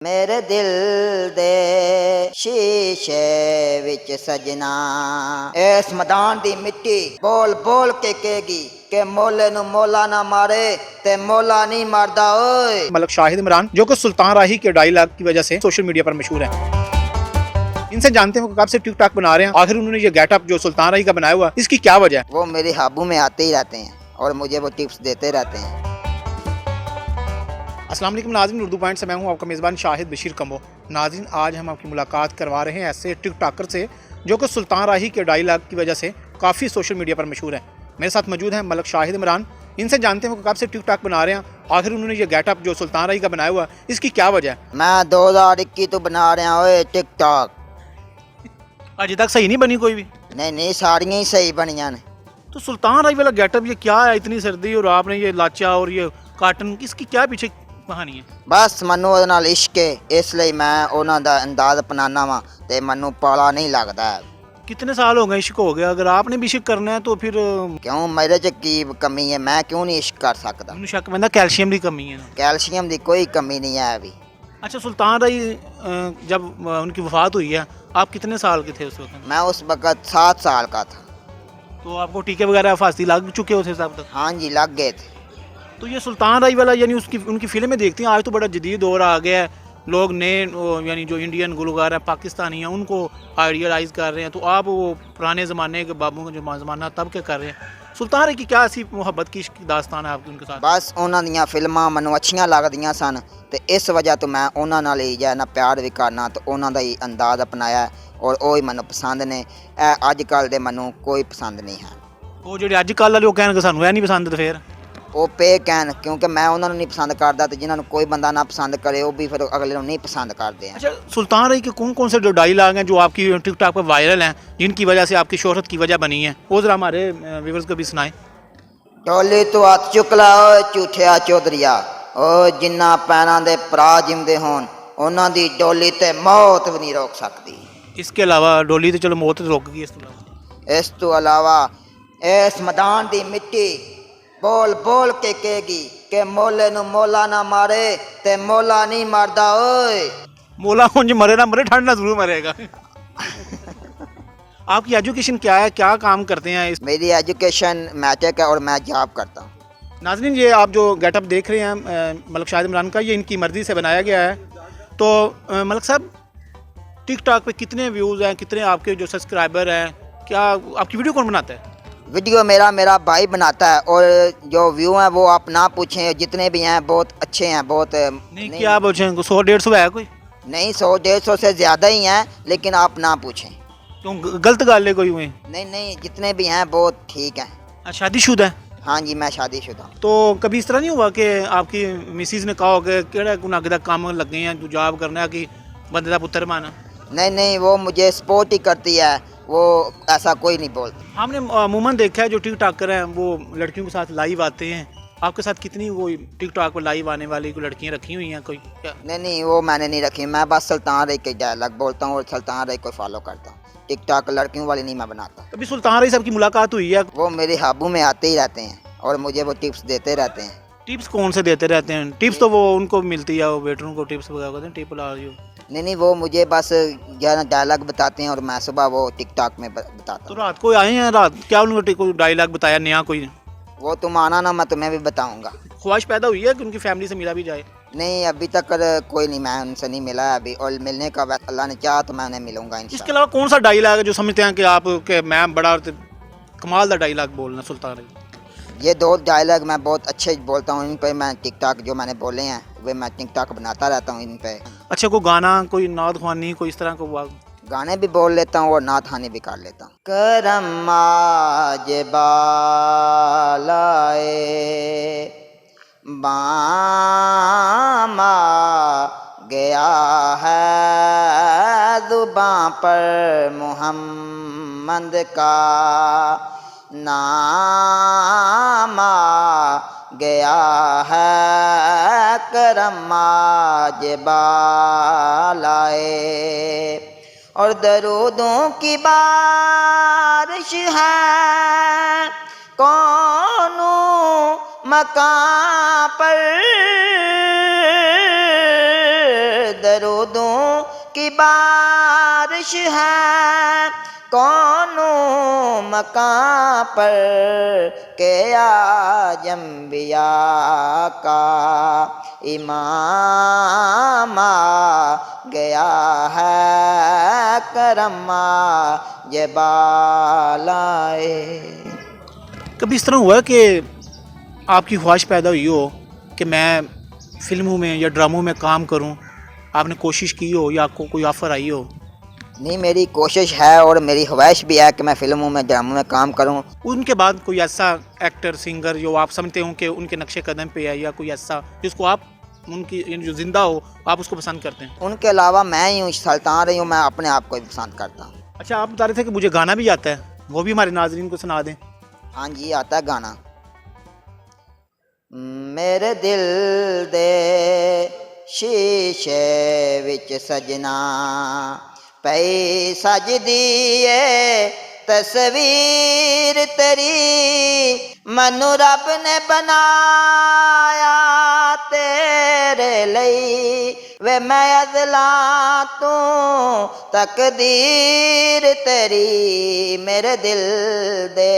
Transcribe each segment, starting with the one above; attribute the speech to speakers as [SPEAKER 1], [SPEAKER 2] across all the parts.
[SPEAKER 1] मेरे दिल दे शीशे विच सजना इस मैदान दी मिट्टी बोल बोल के कहेगी कि मोले नु मोला ना मारे ते मोला नहीं मारदा ओए।
[SPEAKER 2] मलक शाहिद इमरान जो कि सुल्तान राही के डायलॉग की वजह से सोशल मीडिया पर मशहूर है। इनसे जानते हैं वो कब से टिक टॉक बना रहे हैं, आखिर उन्होंने ये गेटअप जो सुल्तान राही का बनाया हुआ इसकी क्या वजह है।
[SPEAKER 1] वो मेरे काबू में आते ही रहते हैं और मुझे वो टिप्स देते रहते हैं।
[SPEAKER 2] अस्सलाम वालेकुम नाज़रीन, उर्दू पॉइंट से मैं हूँ आपका मेज़बान शाहिद बशीर कम्बो। नाज़रीन, आज हम आपकी मुलाकात करवा रहे हैं ऐसे टिक टॉकर से जो कि सुल्तान राही के डायलॉग की वजह से काफ़ी सोशल मीडिया पर मशहूर है। मेरे साथ मौजूद हैं मलक शाहिद इमरान। इनसे जानते हैं वो कब से टिक टॉक बना रहे हैं, आखिर उन्होंने ये गेटअप जो सुल्तान राही का बनाया हुआ इसकी क्या वजह है।
[SPEAKER 1] मैं 2021 तो बना रहा हूँ टिक टॉक।
[SPEAKER 2] अभी तक सही नहीं बनी कोई भी।
[SPEAKER 1] नहीं सारियां ही सही बनियां ने।
[SPEAKER 2] तो सुल्तान राही वाला गेटअप ये क्या है, इतनी सर्दी और आपने ये लाचा और ये काटन, इसकी क्या पीछे कहानी है।
[SPEAKER 1] बस मनु ਉਹਦੇ ਨਾਲ ਇਸ਼ਕ ਹੈ इसलिए मैं ਉਹਨਾਂ ਦਾ अंदाज अपनाना वा ते मनु पाला नहीं लगता है।
[SPEAKER 2] कितने साल हो गए इश्क हो गया, अगर आपने भी इश्क करना है तो फिर
[SPEAKER 1] क्यों मेरे च की कमी है, मैं क्यों नहीं इश्क कर सकता।
[SPEAKER 2] ਮੈਨੂੰ ਸ਼ੱਕ ਪੈਂਦਾ कैल्शियम की कमी है।
[SPEAKER 1] कैल्शियम की कोई कमी नहीं है अभी।
[SPEAKER 2] अच्छा, सुल्तान राही जब उनकी वफात हुई है आप कितने साल के थे उस वक्त।
[SPEAKER 1] मैं उस वक़्त 7 साल का था।
[SPEAKER 2] तो आपको टीके वगैरह फांसी लग चुके हो साहब तक।
[SPEAKER 1] हाँ जी लग गए थे।
[SPEAKER 2] तो ये सुल्तान राही वाला यानी उसकी उनकी फिल्में देखती हैं, आज तो बड़ा जदीद दौर आ गया है, लोग नए यानी जो इंडियन गुलकार हैं पाकिस्तानी हैं उनको आइडियलाइज़ कर रहे हैं। तो आप वो पुराने ज़माने के बाबू का जो ज़माना तब के कर रहे हैं। सुल्तान राही की क्या ऐसी मोहब्बत की इश्क की दास्तान है आपकी उनके साथ।
[SPEAKER 1] बस ਉਹਨਾਂ ਦੀਆਂ ਫਿਲਮਾਂ ਮੈਨੂੰ ਅੱਛੀਆਂ ਲੱਗਦੀਆਂ ਸਨ ਤੇ ਇਸ ਵਜ੍ਹਾ ਤੋਂ ਮੈਂ ਉਹਨਾਂ ਨਾਲ ਹੀ ਜਿਹੜਾ ਨਾ ਪਿਆਰ ਵੀ ਕਰਨਾ ਤੇ ਉਹਨਾਂ ਦਾ ਹੀ ਅੰਦਾਜ਼ ਅਪਣਾਇਆ ਔਰ ਉਹ ਹੀ ਮੈਨੂੰ ਪਸੰਦ ਨੇ। ਇਹ ਅੱਜ ਕੱਲ੍ਹ ਦੇ ਮੈਨੂੰ ਕੋਈ ਪਸੰਦ ਨਹੀਂ ਹੈ।
[SPEAKER 2] ਉਹ ਜਿਹੜੇ ਅੱਜ ਕੱਲ੍ਹ ਵਾਲੇ ਉਹ ਕਹਿਣਗੇ ਸਾਨੂੰ ਇਹ ਨਹੀਂ ਪਸੰਦ, ਤੇ ਫਿਰ
[SPEAKER 1] ਉਹ ਪੇ ਕਹਿਣ ਕਿਉਂਕਿ ਮੈਂ ਉਹਨਾਂ ਨੂੰ ਨਹੀਂ ਪਸੰਦ ਕਰਦਾ ਤੇ ਜਿਨ੍ਹਾਂ ਨੂੰ ਕੋਈ ਬੰਦਾ ਨਾ पसंद करे वो भी फिर अगले ਨੂੰ नहीं पसंद करते हैं।
[SPEAKER 2] अच्छा, सुल्तान राही के कौन कौन से जो डायलॉग हैं जो आपकी टिकटॉक पर वायरल हैं, जिनकी वजह से आपकी शोहरत की वजह बनी है, वो ज़रा हमारे व्यूअर्स को भी सुनाएं।
[SPEAKER 1] ਟੋਲੀ ਤੋਂ ਹੱਥ ਚੁੱਕ ਲਾ ਓਏ ਝੂਠਿਆ ਚੌਧਰੀਆ, ਓ ਜਿੰਨਾ ਪੈਰਾਂ ਦੇ ਭਰਾ ਜਿੰਦੇ ਹੋਣ ਉਹਨਾਂ ਦੀ ਡੋਲੀ ਤੇ ਮੌਤ ਵੀ ਨਹੀਂ ਰੋਕ ਸਕਦੀ।
[SPEAKER 2] इसके अलावा डोली तो चलो मौत रोक गई, इसके अलावा
[SPEAKER 1] ਇਸ ਤੋਂ ਇਲਾਵਾ ਇਸ ਮੈਦਾਨ ਦੀ ਮਿੱਟੀ ਬੋਲ ਬੋਲ ਕੇ ਕਹੇਗੀ ਕਿ ਮੋਲੇ ਨੂੰ ਮੋਲਾ ਨਾ ਮਾਰੇ ਤੇ ਮੋਲਾ ਨਹੀਂ ਮਾਰਦਾ ਓਏ।
[SPEAKER 2] मोला मुझे मरे ना मरे, ठंड ना जरूर मरेगा। आपकी एजुकेशन क्या है, क्या काम करते हैं इस।
[SPEAKER 1] मेरी एजुकेशन मैट्रिक है और मैं जॉब करता हूँ।
[SPEAKER 2] नाज़रीन, ये आप जो गेटअप देख रहे हैं मलक शाहिद इमरान का, ये इनकी मर्ज़ी से बनाया गया है। तो मलक साहब, टिकटॉक पे कितने व्यूज़ हैं, कितने आपके जो सब्सक्राइबर हैं, क्या आपकी वीडियो कौन बनाता है।
[SPEAKER 1] वीडियो मेरा भाई बनाता है और जो व्यू हैं वो आप ना पूछें, जितने भी हैं बहुत अच्छे हैं। बहुत
[SPEAKER 2] नहीं क्या आप 100-150 है कोई।
[SPEAKER 1] नहीं 100-150 से ज़्यादा ही हैं, लेकिन आप ना पूछें।
[SPEAKER 2] क्यों गलत गाल है कोई हुए।
[SPEAKER 1] नहीं जितने भी हैं बहुत ठीक हैं।
[SPEAKER 2] शादीशुदा है।
[SPEAKER 1] हाँ जी मैं शादीशुदा हूँ।
[SPEAKER 2] तो कभी इस तरह नहीं हुआ कि आपकी मिसिज ने कहा हो कि केड़ा गुना किदा काम लग गए हैं, जो जॉब करना है कि बंदे का पुत्र माना।
[SPEAKER 1] नहीं वो मुझे सपोर्ट ही करती है, वो ऐसा कोई नहीं बोलता।
[SPEAKER 2] हमने अमूमन देखा है जो टिक टॉकर हैं वो लड़कियों के साथ लाइव आते हैं। आपके साथ कितनी वो टिक टॉक पर लाइव आने वाली कोई लड़कियां रखी हुई हैं कोई क्या।
[SPEAKER 1] नहीं वो मैंने नहीं रखी, मैं बस सुल्तान राही के डायलॉग बोलता हूँ और सुल्तान राही को फॉलो करता हूँ। टिक टॉक लड़कियों वाली नहीं मैं बनाता।
[SPEAKER 2] कभी सुल्तान राही साहब की मुलाकात हुई है।
[SPEAKER 1] वो मेरे काबू में आते ही रहते हैं और मुझे वो टिप्स देते रहते हैं।
[SPEAKER 2] टिप्स कौन से देते रहते हैं। टिप्स तो वो उनको मिलती है, वो वेटरों को टिप्स वगैरह कहते हैं, टिप ला रही हो।
[SPEAKER 1] नहीं वो मुझे बस ज्यादा डायलॉग बताते हैं और मैं सुबह वो टिकटॉक में बताता
[SPEAKER 2] तो
[SPEAKER 1] हूँ।
[SPEAKER 2] रात को आए हैं, रात क्या उन्होंने कोई डायलॉग बताया नया कोई।
[SPEAKER 1] वो तुम आना ना, मैं तुम्हें भी बताऊंगा।
[SPEAKER 2] ख्वाहिश पैदा हुई है कि उनकी फैमिली से मिला भी जाए।
[SPEAKER 1] नहीं अभी तक कोई नहीं, मैं उनसे नहीं मिला है अभी, और मिलने का अल्लाह ने चाहा तो मैं उन्हें मिलूंगा
[SPEAKER 2] इसके
[SPEAKER 1] इंशाल्लाह।
[SPEAKER 2] अलावा कौन सा डायलॉग है जो समझते हैं कि आप के मैं बड़ा कमाल का डायलॉग बोलना सुल्तान राही।
[SPEAKER 1] ये 2 डायलॉग मैं बहुत अच्छे बोलता हूँ, इन पे मैं टिकटॉक जो मैंने बोले हैं वे मैं टिकटॉक बनाता रहता हूँ इन पे।
[SPEAKER 2] अच्छा, कोई गाना, कोई नाद ख्वानी, कोई इस तरह को
[SPEAKER 1] गाने भी बोल लेता हूँ और नात खानी भी कर लेता हूँ। करम आज बालाए बामा गया है जुबां पर मोहम्मद का नाम आ गया है। करम आज बालाए और दरूदों की बारिश है कौनो मकां पर दरूदों की बारिश है, कौनों मकां पर के आजम बिया का इमाम आ गया है, करम ये बालाए।
[SPEAKER 2] कभी इस तरह हुआ कि आपकी ख्वाहिश पैदा हुई हो कि मैं फिल्मों में या ड्रामों में काम करूं, आपने कोशिश की हो या आपको कोई ऑफ़र आई हो?
[SPEAKER 1] नहीं, मेरी कोशिश है और मेरी ख्वाहिश भी है कि मैं फिल्मों में ड्रामों में काम करूं।
[SPEAKER 2] उनके बाद कोई ऐसा एक्टर सिंगर जो आप समझते हो कि उनके नक्शे कदम पे है, या कोई ऐसा जिसको आप उनकी जो जिंदा हो आप उसको पसंद करते हैं?
[SPEAKER 1] उनके अलावा मैं ही हूँ, सुल्तान रही हूँ, मैं अपने आप को ही पसंद करता हूँ।
[SPEAKER 2] अच्छा, आप बता रहे थे कि मुझे गाना भी आता है, वो भी हमारे नाजरीन को सुना दें।
[SPEAKER 1] हाँ जी, आता है गाना। मेरे दिल दे शीशे विच सजना पई सजदी है तस्वीर तेरी, मनु रब ने बनाया तेरे लई, वे मैं अज़ला तू तकदीर तेरी। मेरे दिल दे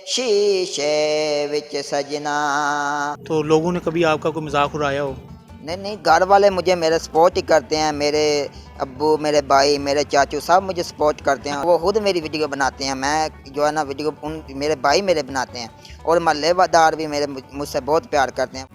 [SPEAKER 1] शीशे विच सजना।
[SPEAKER 2] तो लोगों ने कभी आपका कोई मजाक उड़ाया हो?
[SPEAKER 1] नहीं, घर वाले मुझे मेरे सपोर्ट ही करते हैं, मेरे अब्बू, मेरे भाई, मेरे चाचू सब मुझे सपोर्ट करते हैं। वो खुद मेरी वीडियो बनाते हैं, मैं जो है ना वीडियो मेरे भाई मेरे बनाते हैं, और महल्लेदार भी मेरे मुझसे बहुत प्यार करते हैं।